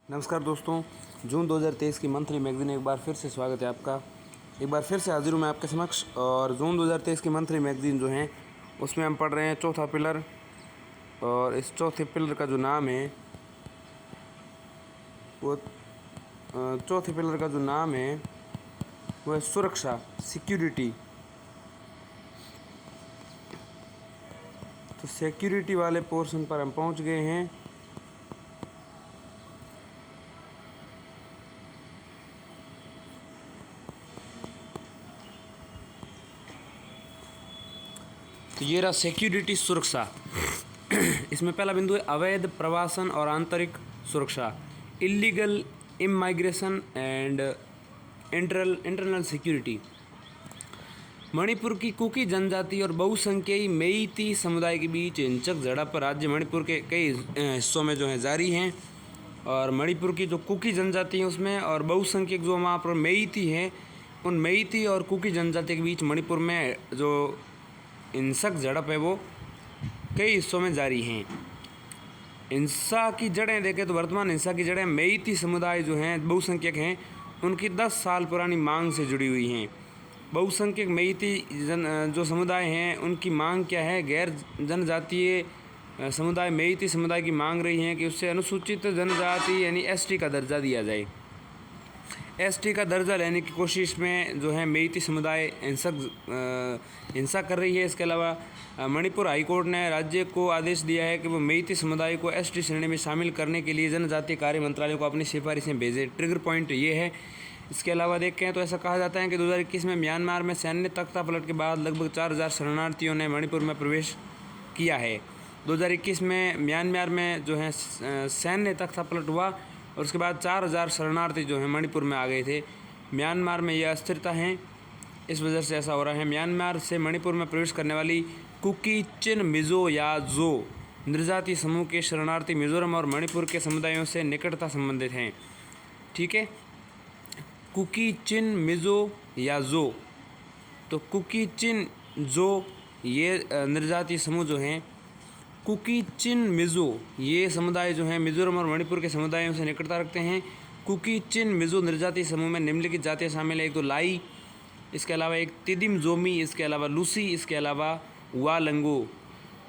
नमस्कार दोस्तों, जून 2023 की मंथली मैगज़ीन एक बार फिर से स्वागत है आपका। एक बार फिर से हाजिर हूँ मैं आपके समक्ष। और जून 2023 की मंथली मैगज़ीन जो है उसमें हम पढ़ रहे हैं चौथा पिलर। और इस चौथे पिलर का जो नाम है वो चौथे पिलर का जो नाम है वो है सुरक्षा, सिक्योरिटी। तो सिक्योरिटी वाले पोर्शन पर हम पहुँच गए हैं। तो ये रहा सिक्योरिटी, सुरक्षा। इसमें पहला बिंदु है अवैध प्रवासन और आंतरिक सुरक्षा, illegal immigration and internal security. Manipur की कुकी जनजाति और बहुसंख्यी मेइती समुदाय के बीच हिंसक झड़प राज्य मणिपुर के कई हिस्सों में जो है जारी हैं। और मणिपुर की जो कुकी जनजाति है उसमें और बहुसंख्यक जो वहाँ पर मेइती हैं, उन मेइती और कुकी जनजाति के बीच मणिपुर में जो हिंसक झड़प है वो कई हिस्सों में जारी हैं। हिंसा की जड़ें देखें तो वर्तमान हिंसा की जड़ें मेइती समुदाय जो हैं, बहुसंख्यक हैं, उनकी 10 साल पुरानी मांग से जुड़ी हुई हैं। बहुसंख्यक मेइती जो समुदाय हैं उनकी मांग क्या है? गैर जनजातीय समुदाय मेइती समुदाय की मांग रही हैं कि उससे अनुसूचित जनजाति यानी एसटी का दर्जा दिया जाए। एसटी का दर्जा लेने की कोशिश में जो है मेइती समुदाय हिंसा कर रही है। इसके अलावा मणिपुर हाईकोर्ट ने राज्य को आदेश दिया है कि वो मेइती समुदाय को एसटी श्रेणी में शामिल करने के लिए जनजातीय कार्य मंत्रालय को अपनी सिफारिशें भेजे। ट्रिगर पॉइंट ये है। इसके अलावा देखें तो ऐसा कहा जाता है कि 2021 में म्यांमार में सैन्य तख्तापलट के बाद लगभग 4000 शरणार्थियों ने मणिपुर में प्रवेश किया है। 2021 में म्यांमार में जो है सैन्य तख्तापलट हुआ और उसके बाद 4000 शरणार्थी जो हैं मणिपुर में आ गए थे। म्यांमार में यह अस्थिरता है, इस वजह से ऐसा हो रहा है। म्यांमार से मणिपुर में प्रवेश करने वाली कुकी, चिन, मिज़ो या जो नृजातीय समूह के शरणार्थी मिजोरम और मणिपुर के समुदायों से निकटता संबंधित हैं। ठीक है, कुकी, चिन, मिज़ो या जो। तो कुकी, चिन, जो ये नृजातीय समूह जो हैं, कुकी, चिन, मिज़ो ये समुदाय जो हैं मिजोरम और मणिपुर के समुदायों से निकटता रखते हैं। कुकी, चिन, मिज़ो नृजातीय समूह में निम्नलिखित जातियाँ शामिल है। एक तो लाई, इसके अलावा एक तिदिम जोमी, इसके अलावा लूसी, इसके अलावा वालंगो।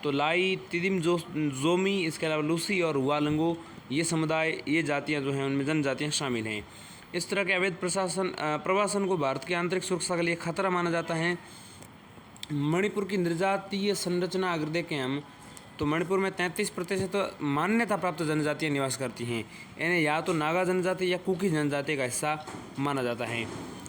तो लाई, तिदिम जोमी, इसके अलावा लूसी और वालंगो ये समुदाय, ये जातियाँ जो हैं उनमें जनजातियाँ शामिल हैं। इस तरह के अवैध प्रवासन को भारत की आंतरिक सुरक्षा के लिए खतरा माना जाता है। मणिपुर की नृजातीय संरचना अगर देखें हम तो मणिपुर में 33% मान्यता प्राप्त जनजातियाँ निवास करती हैं। इन्हें या तो नागा जनजाति या कुकी जनजाति का हिस्सा माना जाता है।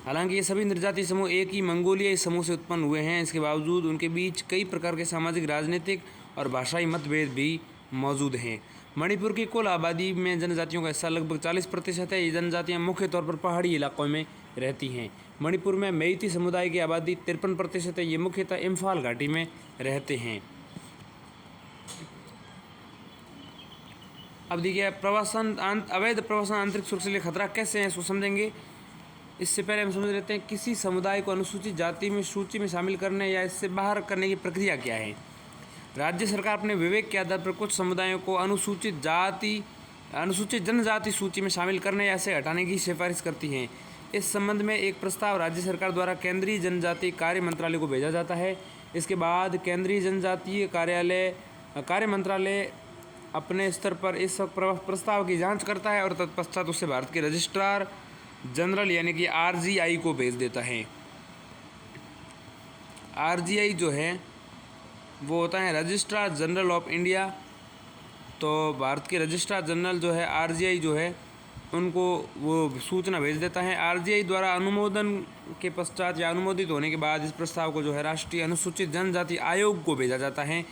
हालांकि ये सभी नृजातीय समूह एक ही मंगोलियाई समूह से उत्पन्न हुए हैं, इसके बावजूद उनके बीच कई प्रकार के सामाजिक, राजनीतिक और भाषाई मतभेद भी मौजूद हैं। मणिपुर की कुल आबादी में जनजातियों का हिस्सा लगभग 40% है। ये जनजातियाँ मुख्य तौर पर पहाड़ी इलाकों में रहती हैं। मणिपुर में मेइती समुदाय की आबादी 53% है। ये मुख्यतः इम्फाल घाटी में रहते हैं। अब देखिए अवैध प्रवासन आंतरिक सुरक्षा के लिए खतरा कैसे है इसको समझेंगे। इससे पहले हम समझ लेते हैं किसी समुदाय को अनुसूचित जाति में सूची में शामिल करने या इससे बाहर करने की प्रक्रिया क्या है। राज्य सरकार अपने विवेक के आधार पर कुछ समुदायों को अनुसूचित जनजाति सूची में शामिल करने या इसे हटाने की सिफारिश करती है। इस संबंध में एक प्रस्ताव राज्य सरकार द्वारा केंद्रीय जनजातीय कार्य मंत्रालय को भेजा जाता है। इसके बाद केंद्रीय जनजातीय कार्य मंत्रालय अपने स्तर पर इस प्रस्ताव की जांच करता है और तत्पश्चात उसे भारत के रजिस्ट्रार जनरल यानी कि आरजीआई को भेज देता है। आरजीआई जो है वो होता है रजिस्ट्रार जनरल ऑफ इंडिया। तो भारत के रजिस्ट्रार जनरल जो है आरजीआई जो है उनको वो सूचना भेज देता है। आरजीआई द्वारा अनुमोदन के पश्चात या अनुमोदित होने के बाद इस प्रस्ताव को जो है राष्ट्रीय अनुसूचित जनजाति आयोग को भेजा जाता है।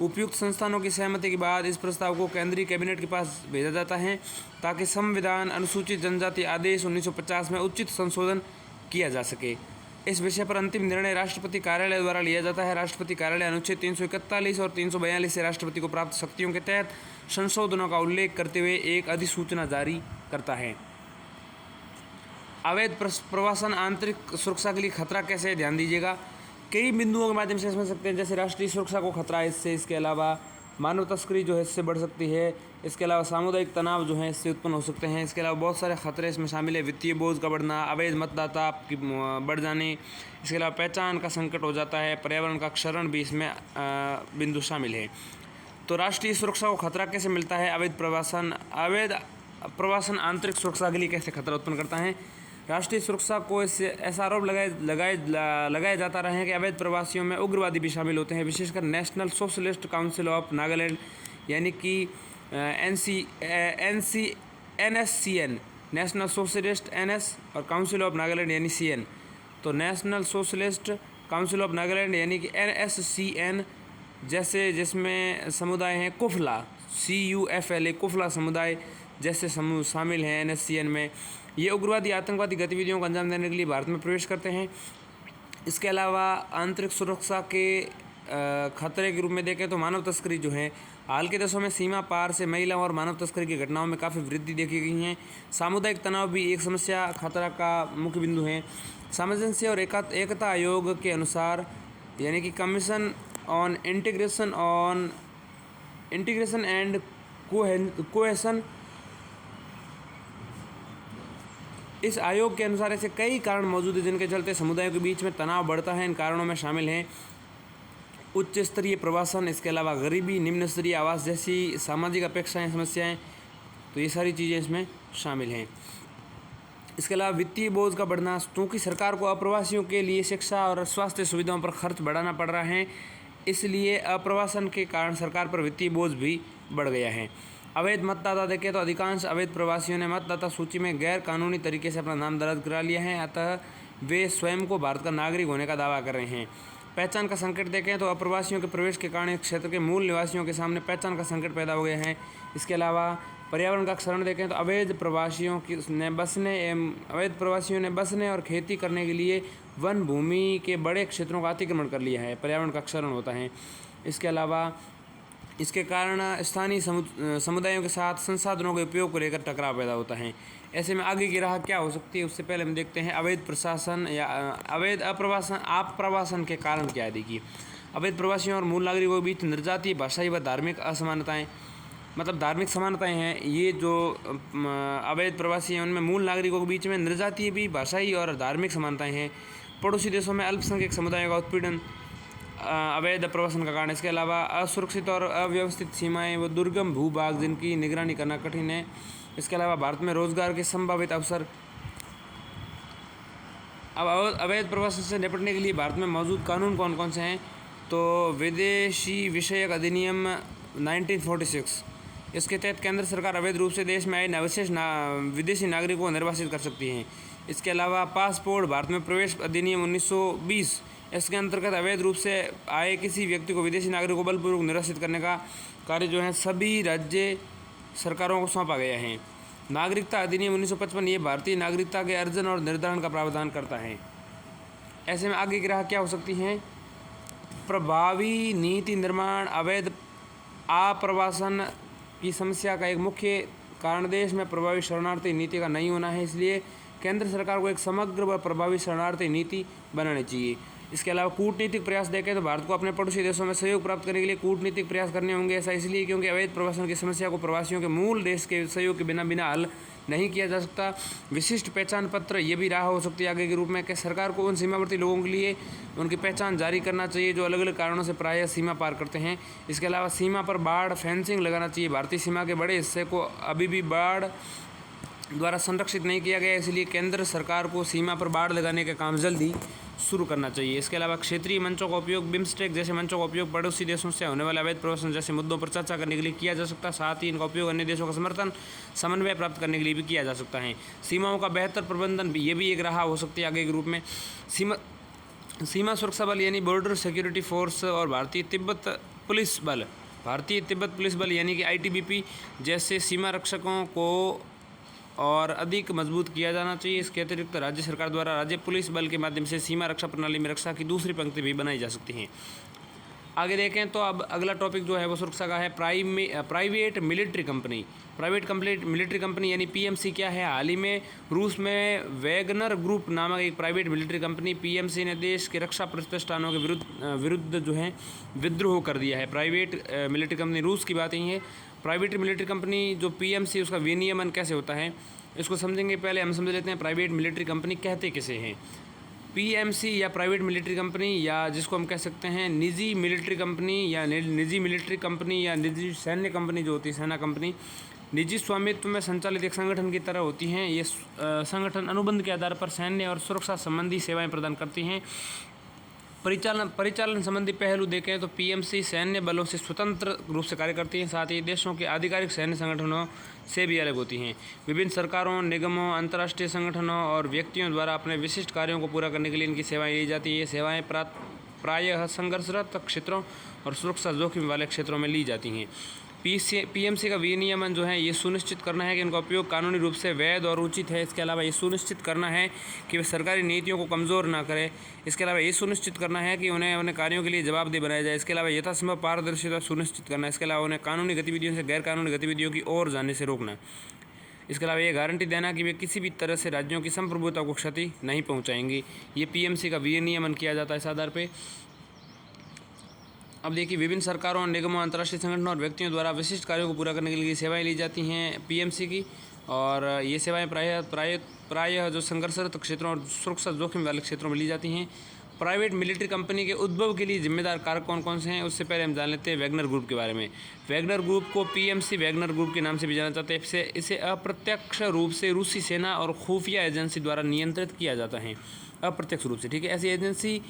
उपयुक्त संस्थानों की सहमति के बाद इस प्रस्ताव को केंद्रीय कैबिनेट के पास भेजा जाता है ताकि संविधान अनुसूचित जनजाति आदेश 1950 में उचित संशोधन किया जा सके। इस विषय पर अंतिम निर्णय राष्ट्रपति कार्यालय द्वारा लिया जाता है। राष्ट्रपति कार्यालय अनुच्छेद 341 और 342 से राष्ट्रपति को प्राप्त शक्तियों के तहत संशोधनों का उल्लेख करते हुए एक अधिसूचना जारी करता है। अवैध प्रवासन आंतरिक सुरक्षा के लिए खतरा कैसे है, ध्यान दीजिएगा। कई बिंदुओं के माध्यम से समझ सकते हैं, जैसे राष्ट्रीय सुरक्षा को खतरा है इससे, इसके अलावा मानव तस्करी जो है इससे बढ़ सकती है, इसके अलावा सामुदायिक तनाव जो है इससे उत्पन्न हो सकते हैं। इसके अलावा बहुत सारे खतरे इसमें शामिल है, वित्तीय बोझ का बढ़ना, अवैध मतदाता की बढ़ जाने, इसके अलावा पहचान का संकट हो जाता है, पर्यावरण का क्षरण भी इसमें बिंदु शामिल है। तो राष्ट्रीय सुरक्षा को खतरा कैसे मिलता है? अवैध प्रवासन आंतरिक सुरक्षा के लिए कैसे खतरा उत्पन्न करता है? राष्ट्रीय सुरक्षा को इससे ऐसा आरोप लगाया जाता रहा है कि अवैध प्रवासियों में उग्रवादी भी शामिल होते हैं, विशेषकर national socialist council of Nagaland यानी कि NSCN, नेशनल सोशलिस्ट NS और काउंसिल ऑफ नागालैंड यानी CN। तो national socialist council of Nagaland यानी कि NSCN जैसे जिसमें समुदाय हैं कुफला, CUFLA कुफला समुदाय जैसे समूह शामिल हैं NSCN में। ये उग्रवादी आतंकवादी गतिविधियों को अंजाम देने के लिए भारत में प्रवेश करते हैं। इसके अलावा आंतरिक सुरक्षा के खतरे के रूप में देखें तो मानव तस्करी जो है, हाल के दशकों में सीमा पार से महिलाओं और मानव तस्करी की घटनाओं में काफ़ी वृद्धि देखी गई है। सामुदायिक तनाव भी एक समस्या खतरा का मुख्य बिंदु है। सामंजस्य और एकता आयोग के अनुसार यानी कि commission on integration and cohesion, इस आयोग के अनुसार ऐसे कई कारण मौजूद हैं जिनके चलते समुदायों के बीच में तनाव बढ़ता है। इन कारणों में शामिल हैं उच्च स्तरीय प्रवासन, इसके अलावा गरीबी, निम्न स्तरीय आवास जैसी सामाजिक अपेक्षाएं, समस्याएं, तो ये सारी चीज़ें इसमें शामिल हैं। इसके अलावा वित्तीय बोझ का बढ़ना, क्योंकि सरकार को अप्रवासियों के लिए शिक्षा और स्वास्थ्य सुविधाओं पर खर्च बढ़ाना पड़ रहा है, इसलिए अप्रवासन के कारण सरकार पर वित्तीय बोझ भी बढ़ गया है। अवैध मतदाता देखें तो अधिकांश अवैध प्रवासियों ने मतदाता सूची में गैर कानूनी तरीके से अपना नाम दर्ज करा लिया है, अतः वे स्वयं को भारत का नागरिक होने का दावा कर रहे हैं। पहचान का संकट देखें तो अप्रवासियों के प्रवेश के कारण क्षेत्र के मूल निवासियों के सामने पहचान का संकट पैदा हो गया है। इसके अलावा पर्यावरण का क्षरण देखें तो अवैध प्रवासियों ने बसने और खेती करने के लिए वन भूमि के बड़े क्षेत्रों का अतिक्रमण कर लिया है, पर्यावरण का क्षरण होता है। इसके अलावा इसके कारण स्थानीय समुदायों के साथ संसाधनों के उपयोग को लेकर टकराव पैदा होता है। ऐसे में आगे की राह क्या हो सकती है, उससे पहले हम देखते हैं अवैध प्रशासन या अवैध आप्रवासन के कारण क्या है। देखिए, अवैध प्रवासियों और मूल नागरिकों के बीच निर्जातीय, भाषाई व धार्मिक असमानताएं, मतलब धार्मिक समानताएं हैं। ये जो अवैध प्रवासी हैं उनमें मूल नागरिकों के बीच में निर्जातीय भी, भाषाई और धार्मिक समानताएं हैं। पड़ोसी देशों में अल्पसंख्यक समुदायों का उत्पीड़न अवैध प्रवासन का कारण। इसके अलावा असुरक्षित और अव्यवस्थित सीमाएं व दुर्गम भूभाग जिनकी निगरानी करना कठिन है। इसके अलावा भारत में रोजगार के संभावित अवसर। अब अवैध प्रवासन से निपटने के लिए भारत में मौजूद कानून कौन कौन से हैं? तो विदेशी विषयक अधिनियम 1946, इसके तहत केंद्र सरकार अवैध रूप से देश में आए अवशेष विदेशी नागरिकों को निर्वासित कर सकती है। इसके अलावा पासपोर्ट भारत में प्रवेश अधिनियम 1920, इसके अंतर्गत अवैध रूप से आए किसी व्यक्ति को विदेशी नागरिक को बलपूर्वक निर्वासित करने का कार्य जो है सभी राज्य सरकारों को सौंपा गया है। नागरिकता अधिनियम 1955 ये भारतीय नागरिकता के अर्जन और निर्धारण का प्रावधान करता है। ऐसे में आगे की राह क्या हो सकती है? प्रभावी नीति निर्माण। अवैध आप्रवासन की समस्या का एक मुख्य कारण देश में प्रभावी शरणार्थी नीति का नहीं होना है, इसलिए केंद्र सरकार को एक समग्र व प्रभावी शरणार्थी नीति बनानी चाहिए। इसके अलावा कूटनीतिक प्रयास देखें तो भारत को अपने पड़ोसी देशों में सहयोग प्राप्त करने के लिए कूटनीतिक प्रयास करने होंगे। ऐसा इसलिए क्योंकि अवैध प्रवासन की समस्या को प्रवासियों के मूल देश के सहयोग के बिना हल नहीं किया जा सकता। विशिष्ट पहचान पत्र ये भी राह हो सकती है आगे के रूप में कि सरकार को उन सीमावर्ती लोगों के लिए उनकी पहचान जारी करना चाहिए जो अलग अलग कारणों से प्रायः सीमा पार करते हैं। इसके अलावा सीमा पर बाढ़ फेंसिंग लगाना चाहिए। भारतीय सीमा के बड़े हिस्से को अभी भी बाढ़ द्वारा संरक्षित नहीं किया गया, इसलिए केंद्र सरकार को सीमा पर बाढ़ लगाने का काम जल्दी शुरू करना चाहिए। इसके अलावा क्षेत्रीय मंचों का उपयोग, बिम्स्टेक जैसे मंचों का उपयोग पड़ोसी देशों से होने वाले अवैध प्रवासन जैसे मुद्दों पर चर्चा करने के लिए किया जा सकता है। साथ ही इनका उपयोग अन्य देशों का समन्वय प्राप्त करने के लिए भी किया जा सकता है। सीमाओं का बेहतर प्रबंधन भी ये भी एक राह हो सकती है आगे के रूप में। सीमा सुरक्षा बल यानी बॉर्डर सिक्योरिटी फोर्स और भारतीय तिब्बत पुलिस बल यानी कि ITBP जैसे सीमा रक्षकों को और अधिक मजबूत किया जाना चाहिए। इसके अतिरिक्त राज्य सरकार द्वारा राज्य पुलिस बल के माध्यम से सीमा रक्षा प्रणाली में रक्षा की दूसरी पंक्ति भी बनाई जा सकती है। आगे देखें तो अब अगला टॉपिक जो है वो सुरक्षा का है प्राइवेट मिलिट्री कंपनी यानी PMC क्या है। हाल ही में रूस में वैगनर ग्रुप नामक एक प्राइवेट मिलिट्री कंपनी PMC ने देश के रक्षा प्रतिष्ठानों के विरुद्ध जो है विद्रोह कर दिया है। प्राइवेट मिलिट्री कंपनी रूस की बात ही है। प्राइवेट मिलिट्री कंपनी जो पीएमसी, उसका विनियमन कैसे होता है इसको समझेंगे। पहले हम समझ लेते हैं प्राइवेट मिलिट्री कंपनी कहते किसे हैं। पीएमसी या प्राइवेट मिलिट्री कंपनी, या जिसको हम कह सकते हैं निजी मिलिट्री कंपनी या निजी मिलिट्री कंपनी या निजी सैन्य कंपनी जो होती है, सेना कंपनी, निजी स्वामित्व में संचालित एक संगठन की तरह होती हैं। ये संगठन अनुबंध के आधार पर सैन्य और सुरक्षा संबंधी सेवाएं प्रदान करती हैं। परिचालन संबंधी पहलू देखें तो पीएमसी सैन्य बलों से स्वतंत्र रूप से कार्य करती हैं, साथ ही देशों के आधिकारिक सैन्य संगठनों से भी अलग होती हैं। विभिन्न सरकारों, निगमों, अंतर्राष्ट्रीय संगठनों और व्यक्तियों द्वारा अपने विशिष्ट कार्यों को पूरा करने के लिए इनकी सेवाएं ली जाती हैं। ये सेवाएं प्रायः संघर्षरत क्षेत्रों और सुरक्षा जोखिम वाले क्षेत्रों में ली जाती हैं। पीएमसी का विनियमन जो है ये सुनिश्चित करना है कि इनका उपयोग कानूनी रूप से वैध और उचित है। इसके अलावा ये सुनिश्चित करना है कि वे सरकारी नीतियों को कमज़ोर ना करें। इसके अलावा ये सुनिश्चित करना है कि उन्हें अपने कार्यों के लिए जवाबदेह बनाया जाए। इसके अलावा यथासंभव पारदर्शिता सुनिश्चित करना है। इसके अलावा उन्हें कानूनी गतिविधियों से गैरकानूनी गतिविधियों की ओर जाने से रोकना। इसके अलावा ये गारंटी देना कि वे किसी भी तरह से राज्यों की संप्रभुता को क्षति नहीं पहुँचाएंगी। ये पीएमसी का विनियमन किया जाता है इस आधार पर। अब देखिए, विभिन्न सरकारों, निगमों, अंतर्राष्ट्रीय संगठनों और व्यक्तियों द्वारा विशिष्ट कार्यों को पूरा करने के लिए सेवाएं ली जाती हैं पीएमसी की। और ये सेवाएं प्रायः जो संघर्षरत क्षेत्रों और सुरक्षा जोखिम वाले क्षेत्रों में ली जाती हैं। प्राइवेट मिलिट्री कंपनी के उद्भव के लिए जिम्मेदार कारक कौन कौन से हैं उससे पहले हम जान लेते हैं वैगनर ग्रुप के बारे में। वैगनर ग्रुप को पीएमसी वैगनर ग्रुप के नाम से भी जाना जाता है। इसे अप्रत्यक्ष रूप से रूसी सेना और खुफिया एजेंसी द्वारा नियंत्रित किया जाता है, अप्रत्यक्ष रूप से, ठीक है। ऐसी एजेंसी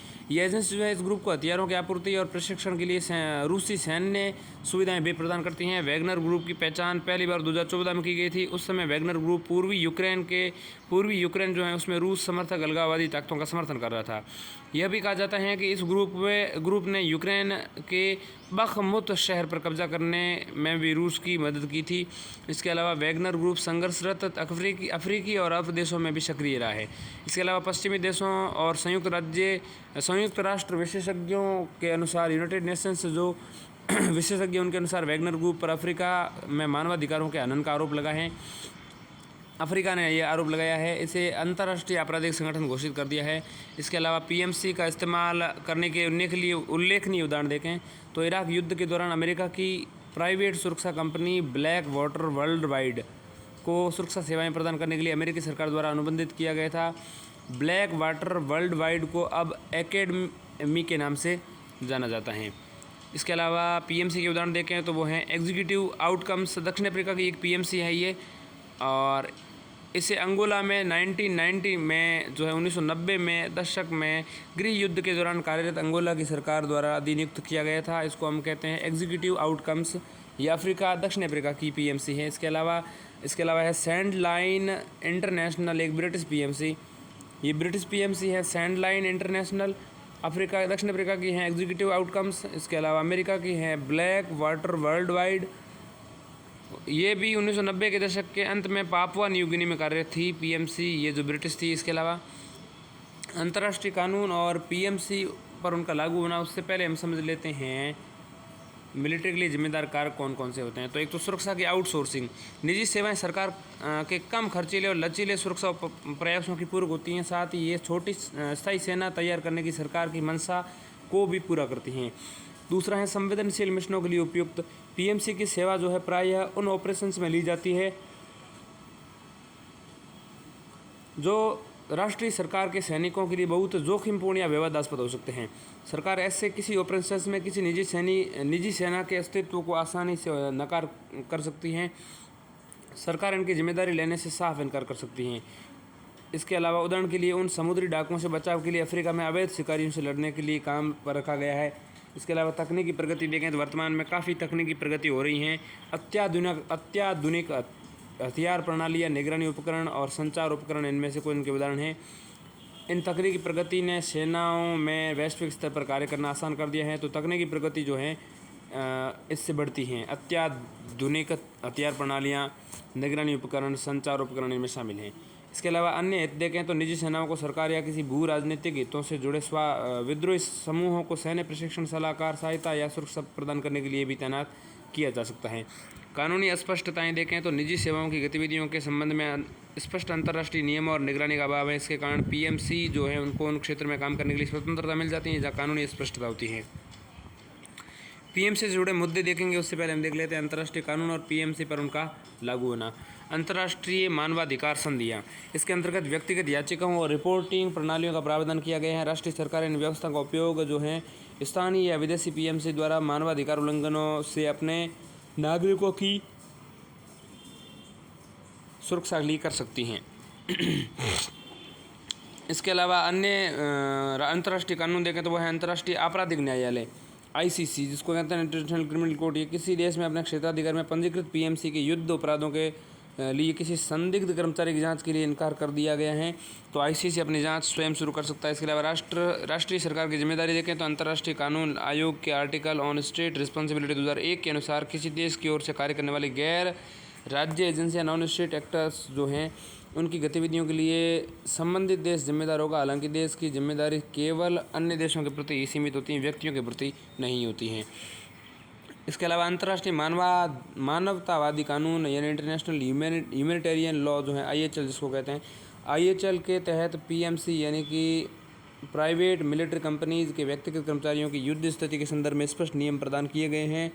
जो है इस ग्रुप को हथियारों की आपूर्ति और प्रशिक्षण के लिए रूसी सैन्य सुविधाएं भी प्रदान करती हैं। वैगनर ग्रुप की पहचान पहली बार 2014 में की गई थी। उस समय वैगनर ग्रुप पूर्वी यूक्रेन जो है उसमें रूस समर्थक अलगाववादी ताकतों का समर्थन कर रहा था। यह भी कहा जाता है कि इस ग्रुप ने यूक्रेन के बखमुत शहर पर कब्जा करने में भी रूस की मदद की थी। इसके अलावा वैगनर ग्रुप संघर्षरत अफ्रीकी और अरब देशों में भी सक्रिय रहा है। इसके अलावा पश्चिमी देशों और संयुक्त राष्ट्र विशेषज्ञों के अनुसार, यूनाइटेड नेशंस जो विशेषज्ञ उनके अनुसार वैगनर ग्रुप पर अफ्रीका में मानवाधिकारों के हनन का आरोप लगा है। अफ्रीका ने यह आरोप लगाया है। इसे अंतर्राष्ट्रीय आपराधिक संगठन घोषित कर दिया है। इसके अलावा पीएमसी का इस्तेमाल करने के लिए उल्लेखनीय उदाहरण देखें तो इराक युद्ध के दौरान अमेरिका की प्राइवेट सुरक्षा company black water world wide को सुरक्षा सेवाएं प्रदान करने के लिए अमेरिकी सरकार द्वारा अनुबंधित किया गया था। ब्लैक वाटर वर्ल्ड वाइड को अब एकेडमी के नाम से जाना जाता है। इसके अलावा पीएमसी के उदाहरण देखें तो वो हैं एग्जीक्यूटिव आउटकम्स। दक्षिण अफ्रीका की एक पीएमसी है ये, और इसे अंगोला में 1990 में जो है 1990 में दशक में गृह युद्ध के दौरान कार्यरत अंगोला की सरकार द्वारा अधिनियुक्त किया गया था। इसको हम कहते हैं एग्जीक्यूटिव आउटकम्स। ये दक्षिण अफ्रीका की पीएमसी है। इसके अलावा है सैंड लाइन इंटरनेशनल, एक ब्रिटिश पीएमसी। ये ब्रिटिश पीएमसी है सैंड लाइन इंटरनेशनल। दक्षिण अफ्रीका की हैं एग्जीक्यूटिव आउटकम्स। इसके अलावा अमेरिका की हैं ब्लैक वाटर वर्ल्ड वाइड। ये भी 1990 के दशक के अंत में पापुआ न्यू गिनी में कार्यरत थी पीएमसी, ये जो ब्रिटिश थी। इसके अलावा अंतर्राष्ट्रीय कानून और पीएमसी पर उनका लागू होना, उससे पहले हम समझ लेते हैं मिलिट्री के लिए जिम्मेदार कारक कौन कौन से होते हैं। तो एक तो सुरक्षा की आउटसोर्सिंग। निजी सेवाएं सरकार के कम खर्चीले और लचीले सुरक्षा प्रयासों की पूरक होती हैं। साथ ही ये छोटी स्थायी सेना तैयार करने की सरकार की मंशा को भी पूरा करती हैं। दूसरा है संवेदनशील मिशनों के लिए उपयुक्त। पीएमसी की सेवा जो है प्रायः उन ऑपरेशंस में ली जाती है जो राष्ट्रीय सरकार के सैनिकों के लिए बहुत जोखिमपूर्ण या विवादास्पद हो सकते हैं। सरकार ऐसे किसी ऑपरेशंस में किसी निजी सेना के अस्तित्व को आसानी से नकार कर सकती हैं। सरकार इनकी जिम्मेदारी लेने से साफ इनकार कर सकती हैं। इसके अलावा उदाहरण के लिए उन समुद्री डाकुओं से बचाव के लिए अफ्रीका में अवैध शिकारियों से लड़ने के लिए काम पर रखा गया है। इसके अलावा तकनीकी प्रगति देखें तो वर्तमान में काफ़ी तकनीकी प्रगति हो रही हैं। अत्याधुनिक हथियार प्रणाली या निगरानी उपकरण और संचार उपकरण इनमें से कोई इनके उदाहरण हैं। इन तकनीकी प्रगति ने सेनाओं में वैश्विक स्तर पर कार्य करना आसान कर दिया है। तो तकनीकी प्रगति जो है इससे बढ़ती हैं। अत्याधुनिक हथियार प्रणालियाँ, निगरानी उपकरण, संचार उपकरण इनमें शामिल हैं। इसके अलावा अन्य हित देखें तो निजी सेनाओं को सरकार या किसी भू राजनीतिक हितों से जुड़े विद्रोही समूहों को सैन्य प्रशिक्षण, सलाहकार, सहायता या सुरक्षा प्रदान करने के लिए भी तैनात किया जा सकता है। कानूनी अस्पष्टताएं देखें तो निजी सेवाओं की गतिविधियों के संबंध में स्पष्ट अंतर्राष्ट्रीय नियम और निगरानी का अभाव है। इसके कारण पीएमसी जो है उनको उन क्षेत्र में काम करने के लिए स्वतंत्रता मिल जाती है जहाँ कानूनी अस्पष्टता होती है। पीएमसी से जुड़े मुद्दे देखेंगे, उससे पहले हम देख लेते हैं अंतर्राष्ट्रीय कानून और पीएमसी पर उनका लागू होना। अंतर्राष्ट्रीय मानवाधिकार संधियाँ, इसके अंतर्गत व्यक्तिगत याचिकाओं और रिपोर्टिंग प्रणालियों का प्रावधान किया गया है। राष्ट्रीय सरकार इन व्यवस्था का उपयोग जो है स्थानीय या विदेशी पीएमसी द्वारा मानवाधिकार उल्लंघनों से अपने नागरिकों की सुरक्षा के लिए कर सकती हैं। इसके अलावा अन्य अंतर्राष्ट्रीय कानून देखें तो वह है अंतर्राष्ट्रीय आपराधिक न्यायालय आईसीसी, जिसको कहते हैं इंटरनेशनल क्रिमिनल कोर्ट। ये किसी देश में अपने क्षेत्राधिकार में पंजीकृत पीएमसी के युद्ध अपराधों के लिए किसी संदिग्ध कर्मचारी की जांच के लिए इनकार कर दिया गया है तो आईसीसी अपनी जांच स्वयं शुरू कर सकता है। इसके अलावा राष्ट्रीय सरकार की जिम्मेदारी देखें तो अंतर्राष्ट्रीय कानून आयोग के आर्टिकल ऑन स्टेट रिस्पॉन्सिबिलिटी 2001 के अनुसार किसी देश की ओर से कार्य करने वाली गैर राज्य एजेंसियां नॉन स्टेट एक्टर्स जो हैं उनकी गतिविधियों के लिए संबंधित देश जिम्मेदार होगा। हालांकि देश की जिम्मेदारी केवल अन्य देशों के प्रति ही सीमित होती है, व्यक्तियों के प्रति नहीं होती हैं। इसके अलावा अंतर्राष्ट्रीय मानवतावादी कानून यानी इंटरनेशनल ह्यूमैनिटेरियन लॉ जो है आईएचएल जिसको कहते हैं, आईएचएल के तहत पीएमसी यानी कि प्राइवेट मिलिट्री कंपनीज के व्यक्तिगत कर्मचारियों की युद्ध स्थिति के संदर्भ में स्पष्ट नियम प्रदान किए गए हैं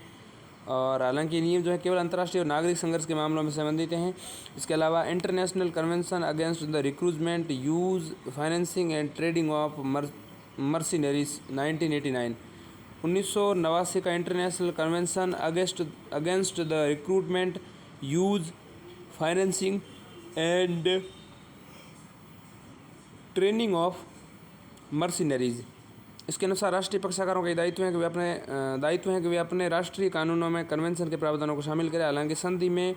और हालांकि नियम जो है केवल अंतर्राष्ट्रीय और नागरिक संघर्ष के मामलों में संबंधित हैं। इसके अलावा international convention against the recruitment use financing and trading of Mercenaries 1989 का international convention against the recruitment use financing and training of Mercenaries. इसके अनुसार राष्ट्रीय पक्षकारों के दायित्व है कि वे अपने राष्ट्रीय कानूनों में कन्वेंशन के प्रावधानों को शामिल करें। हालांकि संधि में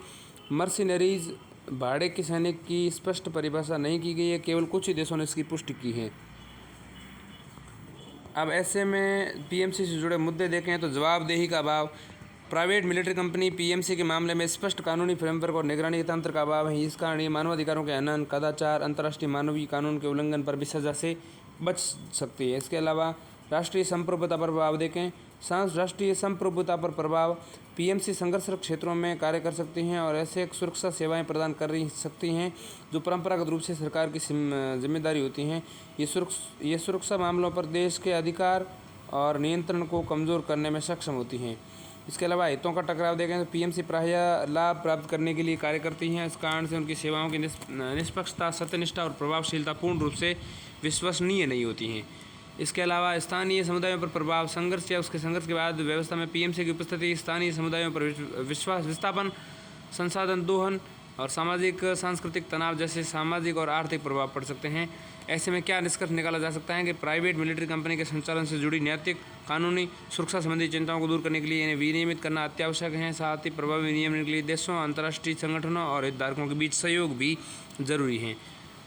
मर्सिनरीज भाड़े के सैनिक की स्पष्ट परिभाषा नहीं की गई है, केवल कुछ ही देशों ने इसकी पुष्टि की है। अब ऐसे में पीएमसी से जुड़े मुद्दे देखें तो जवाबदेही का अभाव, प्राइवेट मिलिट्री कंपनी पीएमसी के मामले में स्पष्ट कानूनी फ्रेमवर्क और निगरानी तंत्र का अभाव है। इस कारण ये मानवाधिकारों के हनन, कदाचार, अंतर्राष्ट्रीय मानवीय कानून के उल्लंघन पर भी सजा से बच सकती है। इसके अलावा राष्ट्रीय संप्रभुता पर प्रभाव देखें। राष्ट्रीय संप्रभुता पर प्रभाव, पीएमसी संघर्षरत क्षेत्रों में कार्य कर सकती हैं और ऐसे सुरक्षा सेवाएं प्रदान कर सकती हैं जो परंपरागत रूप से सरकार की जिम्मेदारी होती हैं। ये सुरक्षा मामलों पर देश के अधिकार और नियंत्रण को कमज़ोर करने में सक्षम होती हैं। इसके अलावा हितों का टकराव देखें तो पीएमसी प्रायः लाभ प्राप्त करने के लिए कार्य करती हैं। इस कारण से उनकी सेवाओं की निष्पक्षता, सत्यनिष्ठा और प्रभावशीलता पूर्ण रूप से विश्वसनीय नहीं होती हैं। इसके अलावा स्थानीय समुदायों पर प्रभाव, संघर्ष या उसके संघर्ष के बाद व्यवस्था में पीएमसी की उपस्थिति स्थानीय समुदायों पर विश्वास विस्थापन, संसाधन दोहन और सामाजिक सांस्कृतिक तनाव जैसे सामाजिक और आर्थिक प्रभाव पड़ सकते हैं। ऐसे में क्या निष्कर्ष निकाला जा सकता है कि प्राइवेट मिलिट्री कंपनी के संचालन से जुड़ी नैतिक, कानूनी, सुरक्षा संबंधी चिंताओं को दूर करने के लिए इन्हें विनियमित करना अत्यावश्यक है। साथ ही प्रभावी नियमन के लिए देशों, अंतर्राष्ट्रीय संगठनों और हितधारकों के बीच सहयोग भी जरूरी है।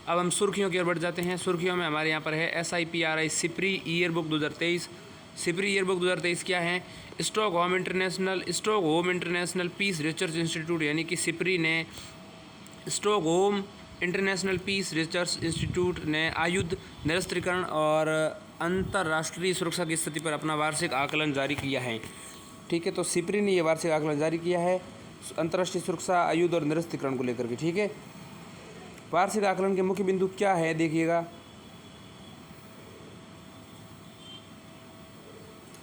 अब हम सुर्खियों की ओर बढ़ जाते हैं। सुर्खियों में हमारे यहाँ पर है SIPRI SIPRI yearbook 2023। SIPRI yearbook 2023 क्या है? Stockholm International Peace Research Institute यानी कि सिप्री ने Stockholm International Peace Research Institute ने आयुध निरस्त्रीकरण और अंतर्राष्ट्रीय सुरक्षा की स्थिति पर अपना वार्षिक आकलन जारी किया है। ठीक है, तो सिप्री ने ये वार्षिक आकलन जारी किया है अंतर्राष्ट्रीय सुरक्षा, आयुध और निरस्त्रीकरण को लेकर के। ठीक है, वार्षिक आकलन के मुख्य बिंदु क्या है देखिएगा।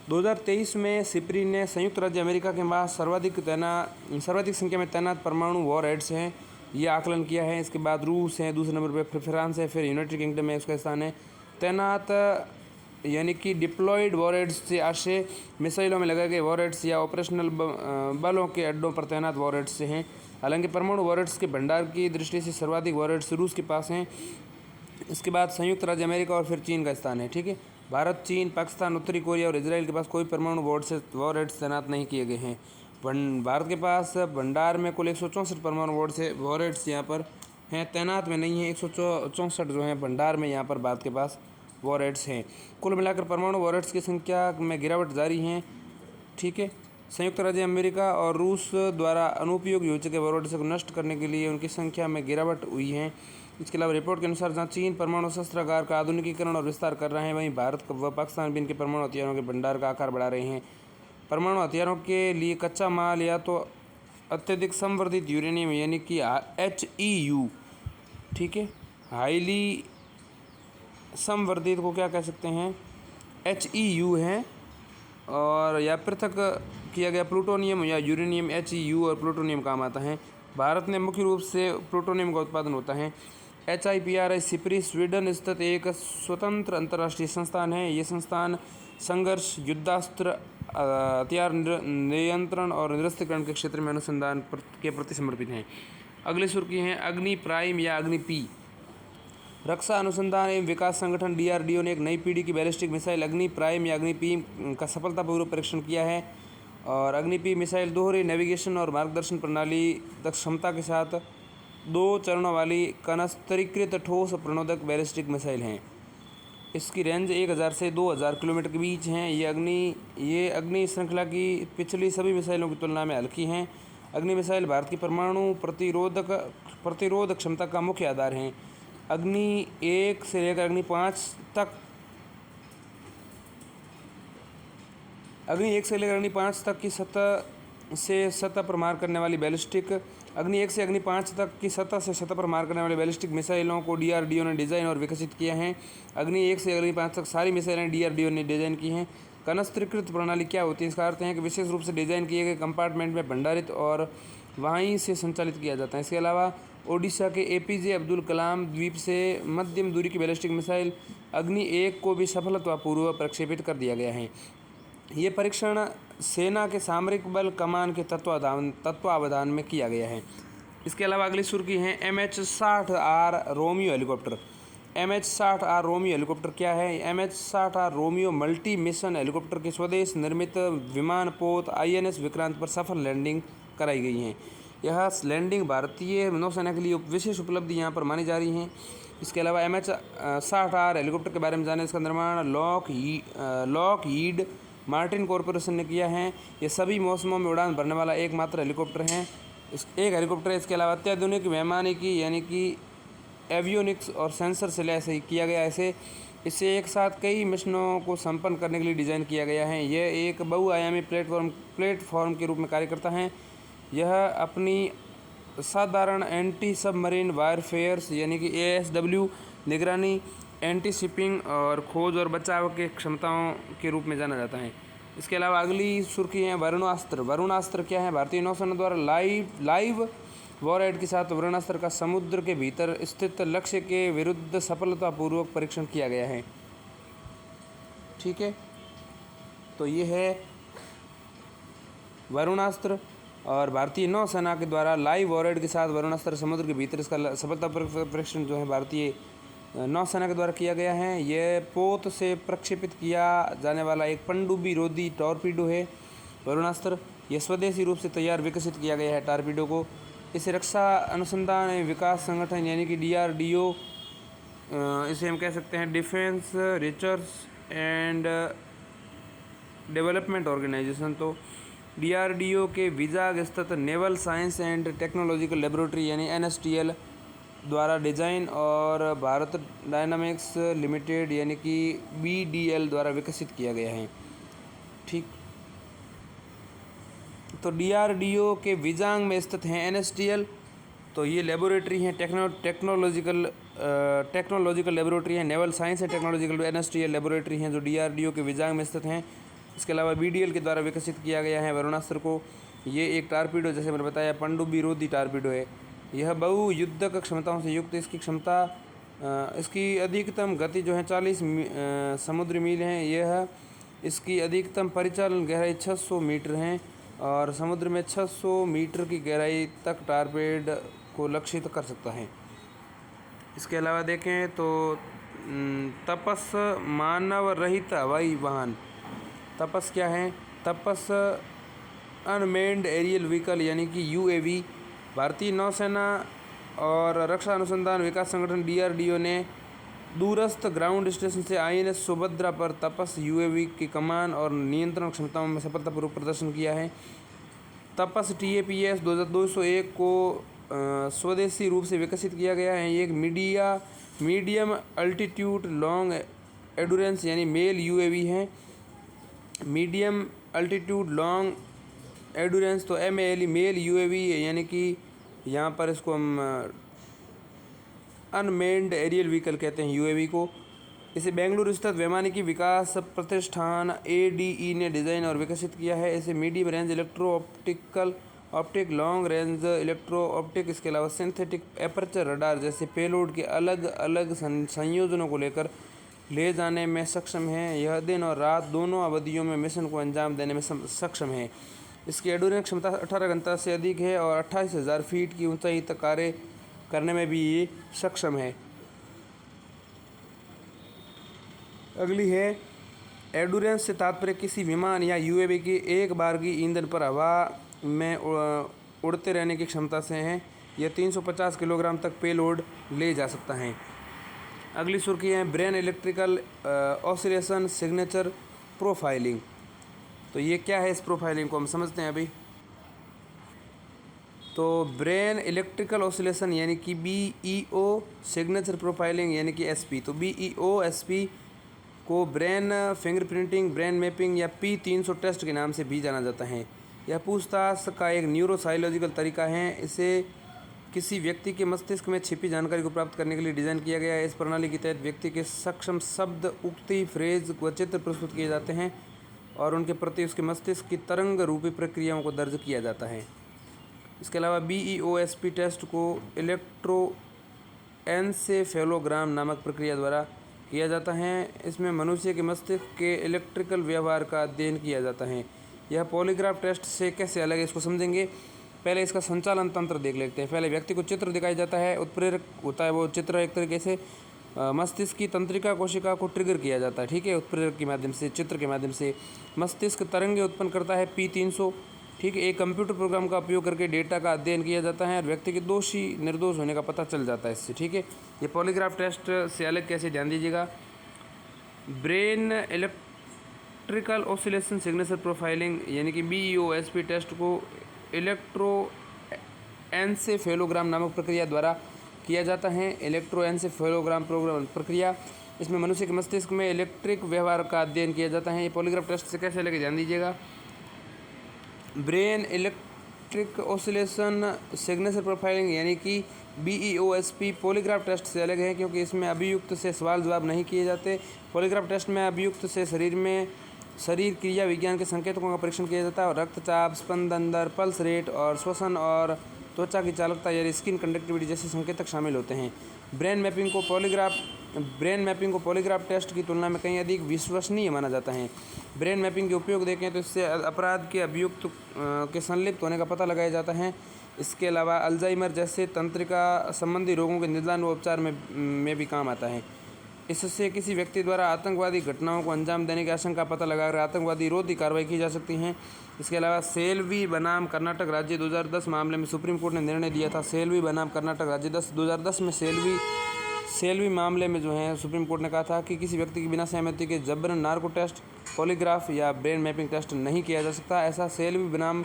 2023 में सिप्री ने संयुक्त राज्य अमेरिका के पास सर्वाधिक संख्या में तैनात परमाणु वॉरहेड्स हैं, ये आकलन किया है। इसके बाद रूस है, दूसरे नंबर पर फ्रांस है, फिर यूनाइटेड किंगडम में उसका स्थान है। तैनात यानी कि डिप्लॉयड वॉरहेड्स से आशय मिसाइलों में लगाए गए वॉरहेड्स या ऑपरेशनल बलों के अड्डों पर तैनात वॉरहेड्स से हैं। हालांकि परमाणु वॉरहेड्स के भंडार की दृष्टि से सर्वाधिक वॉरहेड्स रूस के पास हैं। इसके बाद संयुक्त राज्य अमेरिका और फिर चीन का स्थान है। ठीक है, भारत, चीन, पाकिस्तान, उत्तरी कोरिया और इजराइल के पास कोई परमाणु वॉरहेड्स तैनात नहीं किए गए हैं। भारत के पास भंडार में कुल 164 परमाणु वॉरहेड्स यहाँ पर हैं, तैनात में नहीं है। 164 जो हैं भंडार में यहाँ पर भारत के पास वॉरहेड्स हैं। कुल मिलाकर परमाणु वॉरहेड्स की संख्या में गिरावट जारी है। ठीक है, संयुक्त राज्य अमेरिका और रूस द्वारा अनुपयोगी हो चुके वॉरहेड्स को नष्ट करने के लिए उनकी संख्या में गिरावट हुई है। इसके अलावा रिपोर्ट के अनुसार जहाँ चीन परमाणु शस्त्रागार का आधुनिकीकरण और विस्तार कर रहे हैं, वहीं भारत व पाकिस्तान भी इनके परमाणु हथियारों के भंडार का आकार बढ़ा रहे हैं। परमाणु हथियारों के लिए कच्चा माल या तो अत्यधिक संवर्धित यूरेनियम यानी कि HEU, ठीक है, हाईली संवर्धित को क्या कह सकते हैं, HEU है, और या पृथक किया गया प्लूटोनियम या यूरेनियम HEU और प्लूटोनियम काम आता है। भारत में मुख्य रूप से प्लूटोनियम का उत्पादन होता है। HIPRI सिपरी स्वीडन स्थित एक स्वतंत्र अंतर्राष्ट्रीय संस्थान है। ये संस्थान संघर्ष, युद्धास्त्र, हथियार नियंत्रण और निरस्त्रीकरण के क्षेत्र में अनुसंधान के प्रति समर्पित हैं। अगली सुर्खी है अग्नि प्राइम या अग्नि पी। रक्षा अनुसंधान एवं विकास संगठन DRDO ने एक नई पीढ़ी की बैलिस्टिक मिसाइल अग्नि प्राइम या अग्नि पी का सफलतापूर्वक परीक्षण किया है। और अग्नि पी मिसाइल दोहरी नेविगेशन और मार्गदर्शन प्रणाली क्षमता के साथ 2 चरणों वाली कनस्तरीकृत ठोस प्रणोदक बैलिस्टिक मिसाइल हैं। इसकी रेंज 1000 से 2000 किलोमीटर के बीच हैं। ये अग्नि श्रृंखला की पिछली सभी मिसाइलों की तुलना में हल्की हैं। अग्नि मिसाइल भारत की परमाणु प्रतिरोध क्षमता का मुख्य आधार हैं। अग्नि 1 से लेकर अग्नि 5 तक की सतह पर मार करने वाली बैलिस्टिक मिसाइलों को DRDO ने डिज़ाइन और विकसित किया है। अग्नि 1 से अग्नि 5 तक सारी मिसाइलें DRDO ने डिज़ाइन की हैं। कनस्त्रीकृत प्रणाली क्या होती है? इसका अर्थ है कि विशेष रूप से डिज़ाइन किए गए कंपार्टमेंट में भंडारित और वहीं से संचालित किया जाता है। इसके अलावा ओडिशा के APJ अब्दुल कलाम द्वीप से मध्यम दूरी की बैलिस्टिक मिसाइल अग्नि 1 को भी सफलतापूर्वक प्रक्षेपित कर दिया गया है। ये परीक्षण सेना के सामरिक बल कमान के तत्वावधान में किया गया है। इसके अलावा अगली सुर्खी है MH-60R Romeo helicopter. MH-60R Romeo helicopter क्या है? MH-60R Romeo multi mission helicopter के स्वदेश निर्मित विमान पोत INS विक्रांत पर सफल लैंडिंग कराई गई है। यह लैंडिंग भारतीय नौसेना के लिए विशेष उपलब्धि यहाँ पर मानी जा रही हैं। इसके अलावा MH-60R हेलीकॉप्टर के बारे में जाने। इसका निर्माण लॉकहीड मार्टिन कॉरपोरेशन ने किया है। ये सभी मौसमों में उड़ान भरने वाला एकमात्र हेलीकॉप्टर है। एक हेलीकॉप्टर है। इसके अलावा अत्याधुनिक वैमानिकी यानी कि एवियोनिक्स और सेंसर से लैस किया गया है। इसे एक साथ कई मिशनों को संपन्न करने के लिए डिज़ाइन किया गया है। यह एक बहुआयामी प्लेटफॉर्म के रूप में कार्य करता है। यह अपनी साधारण एंटी सबमरीन वारफेयर्स यानी कि ASW निगरानी, एंटी शिपिंग और खोज और बचाव के क्षमताओं के रूप में जाना जाता है। इसके अलावा अगली सुर्खी है वरुणास्त्र। वरुणास्त्र क्या है? भारतीय नौसेना द्वारा लाइव वॉरहेड के साथ वरुणास्त्र का समुद्र के भीतर स्थित लक्ष्य के विरुद्ध सफलतापूर्वक परीक्षण किया गया है। ठीक है, तो ये है वरुणास्त्र और भारतीय नौसेना के द्वारा लाइव वॉरहेड के साथ वरुणास्त्र समुद्र के भीतर इसका सफलतापूर्वक परीक्षण जो है भारतीय नौसेना के द्वारा किया गया है। यह पोत से प्रक्षेपित किया जाने वाला एक पनडुब्बी रोधी टॉर्पीडो है। वरुणास्त्र यह स्वदेशी रूप से तैयार विकसित किया गया है टॉर्पीडो को। इसे रक्षा अनुसंधान एवं विकास संगठन यानी कि DRDO, इसे हम कह सकते हैं Defence Research and Development Organisation, तो DRDO के विजाग स्थित Naval Science and Technological Laboratory यानी NSTL द्वारा डिज़ाइन और भारत डायनामिक्स लिमिटेड यानी कि BDL द्वारा विकसित किया गया है। ठीक, तो DRDO के विजांग में स्थित हैं NSTL, तो ये लेबोरेटरी हैं टेक्नोलॉजिकल लेबोरेटरी है। Naval Science and technological NSTL laboratory हैं जो DRDO के विजांग में स्थित हैं। इसके अलावा BDL के द्वारा विकसित किया गया है वरुणास्त्र को। ये एक टारपीडो, जैसे मैंने बताया, पनडुब्बी रोधी टारपीडो है। यह बहुयुद्धक क्षमताओं से युक्त इसकी अधिकतम गति जो है 40 समुद्री मील है। इसकी अधिकतम परिचालन गहराई 600 मीटर है और समुद्र में 600 मीटर की गहराई तक टारपेड को लक्षित कर सकता है। इसके अलावा देखें तो तपस मानव रहित हवाई वाहन। तपस क्या है? तपस अनमेन्ड एरियल व्हीकल यानी कि UAV। भारतीय नौसेना और रक्षा अनुसंधान विकास संगठन DRDO ने दूरस्थ ग्राउंड स्टेशन से INS सुभद्रा पर तपस UAV की कमान और नियंत्रण क्षमताओं में सफलतापूर्वक प्रदर्शन किया है। तपस TAPS 2201 को स्वदेशी रूप से विकसित किया गया है। ये एक मीडियम अल्टीट्यूड लॉन्ग एंड्योरेंस यानी मेल UAV है। मीडियम अल्टीट्यूड लॉन्ग एंड्योरेंस तो MALE मेल UAV यानी कि यहाँ पर इसको हम अनमेन्ड एरियल व्हीकल कहते हैं UAV को। इसे बेंगलुरु स्थित वैमानिकी विकास प्रतिष्ठान ADE ने डिज़ाइन और विकसित किया है। इसे medium range electro optic long range electro optic, इसके अलावा सिंथेटिक एपर्चर रडार जैसे पेलोड के अलग अलग संयोजनों को लेकर ले जाने में सक्षम है। यह दिन और रात दोनों अवधियों में मिशन को अंजाम देने में सक्षम है। इसकी एंड्योरेंस क्षमता 18 घंटा से अधिक है और 28,000 फीट की ऊंचाई तक कार्य करने में भी ये सक्षम है। अगली है एंड्योरेंस से तात्पर्य किसी विमान या UAV की एक बारगी ईंधन पर हवा में उड़ते रहने की क्षमता से है। यह 350 किलोग्राम तक पेलोड ले जा सकता है। अगली सुर्खी है brain electrical oscillation signature profiling. तो ये क्या है, इस प्रोफाइलिंग को हम समझते हैं अभी। तो ब्रेन इलेक्ट्रिकल ऑसिलेशन यानी कि BEO, सिग्नेचर प्रोफाइलिंग यानी कि SP। तो BEO SP को ब्रेन फिंगरप्रिंटिंग, ब्रेन मैपिंग या P300 टेस्ट के नाम से भी जाना जाता है। यह पूछताछ का एक न्यूरोसाइकोलॉजिकल तरीका है। इसे किसी व्यक्ति के मस्तिष्क में छिपी जानकारी को प्राप्त करने के लिए डिज़ाइन किया गया है। इस प्रणाली के तहत व्यक्ति के सक्षम शब्द, उक्ति, फ्रेज व चित्र प्रस्तुत किए जाते हैं और उनके प्रति उसके मस्तिष्क की तरंग रूपी प्रक्रियाओं को दर्ज किया जाता है। इसके अलावा BEO SP टेस्ट को इलेक्ट्रोएन्सेफेलोग्राम नामक प्रक्रिया द्वारा किया जाता है। इसमें मनुष्य के मस्तिष्क के इलेक्ट्रिकल व्यवहार का अध्ययन किया जाता है। यह पॉलीग्राफ टेस्ट से कैसे अलग है, इसको समझेंगे। पहले इसका संचालन तंत्र देख लेते हैं। पहले व्यक्ति को चित्र दिखाया जाता है, उत्प्रेरक होता है वो चित्र, एक तरीके से मस्तिष्क की तंत्रिका कोशिका को ट्रिगर किया जाता है, ठीक है, उत्प्रेरक के माध्यम से, चित्र के माध्यम से। मस्तिष्क तरंगे उत्पन्न करता है P300, ठीक है। एक कंप्यूटर प्रोग्राम का उपयोग करके डेटा का अध्ययन किया जाता है और व्यक्ति के दोषी निर्दोष होने का पता चल जाता है इससे, ठीक है। ये पॉलीग्राफ टेस्ट से अलग कैसे, ध्यान दीजिएगा। Brain electrical oscillation signature profiling यानी कि BEO SP टेस्ट को इलेक्ट्रोएन्सेफेलोग्राम नामक प्रक्रिया द्वारा किया जाता है। इलेक्ट्रोएन्सेफेलोग्राम प्रक्रिया, इसमें मनुष्य के मस्तिष्क में इलेक्ट्रिक व्यवहार का अध्ययन किया जाता है। ये पॉलीग्राफ टेस्ट से कैसे अलग है, ध्यान दीजिएगा। Brain electric oscillation signature profiling यानी कि BEO SP पॉलीग्राफ टेस्ट से अलग है क्योंकि इसमें अभियुक्त से सवाल जवाब नहीं किए जाते। पॉलीग्राफ टेस्ट में अभियुक्त से शरीर क्रिया विज्ञान के संकेतकों का परीक्षण किया जाता है और रक्तचाप, स्पंदन दर, पल्स रेट और श्वसन और त्वचा की चालकता या स्किन कंडक्टिविटी जैसे संकेतक शामिल होते हैं। ब्रेन मैपिंग को पॉलीग्राफ टेस्ट की तुलना में कहीं अधिक विश्वसनीय माना जाता है। ब्रेन मैपिंग के उपयोग देखें तो इससे अपराध के अभियुक्त के संलिप्त होने का पता लगाया जाता है। इसके अलावा अल्जाइमर जैसे तंत्रिका संबंधी रोगों के निदान व उपचार में भी काम आता है। इससे किसी व्यक्ति द्वारा आतंकवादी घटनाओं को अंजाम देने की आशंका पता लगाकर आतंकवादी विरोधी कार्रवाई की जा सकती है। इसके अलावा सेल्वी बनाम कर्नाटक राज्य 2010 मामले में सुप्रीम कोर्ट ने निर्णय दिया था। सेल्वी बनाम कर्नाटक राज्य 2010 में सेल्वी मामले में जो है सुप्रीम कोर्ट ने कहा था कि किसी व्यक्ति की बिना सहमति के जबरन नार्को टेस्ट, पॉलीग्राफ या ब्रेन मैपिंग टेस्ट नहीं किया जा सकता। ऐसा सेल्वी बनाम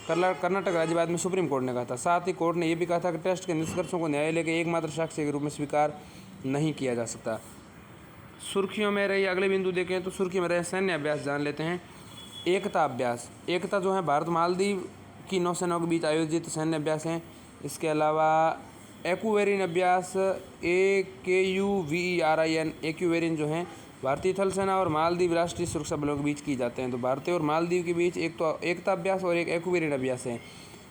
कर्नाटक राज्य बाद में सुप्रीम कोर्ट ने कहा था। साथ ही कोर्ट ने यह भी कहा था कि टेस्ट के निष्कर्षों को न्यायालय के एकमात्र साक्ष्य के रूप में स्वीकार नहीं किया जा सकता। सुर्खियों में रही अगले बिंदु देखें तो सुर्खी में रहे सैन्य अभ्यास जान लेते हैं। एकता अभ्यास, एकता जो है भारत मालदीव की नौसेनाओं के बीच आयोजित सैन्य अभ्यास हैं। इसके अलावा एक्वेरिन अभ्यास AKUVERIN, एक्वेरिन जो हैं भारतीय थल सेना और मालदीव राष्ट्रीय सुरक्षा बलों के बीच की जाते हैं। तो भारतीय और मालदीव के बीच एक तो एकता अभ्यास और एक एक्वेरिन अभ्यास है।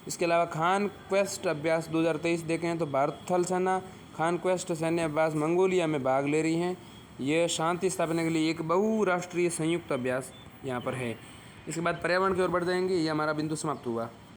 इसके अलावा खान क्वेस्ट अभ्यास 2023 देखें तो भारत थल सेना खान क्वेस्ट सैन्य अभ्यास मंगोलिया में भाग ले रही हैं। यह शांति स्थापना के लिए एक बहुराष्ट्रीय संयुक्त अभ्यास यहाँ पर है। इसके बाद पर्यावरण की ओर बढ़ जाएंगे। ये हमारा बिंदु समाप्त हुआ।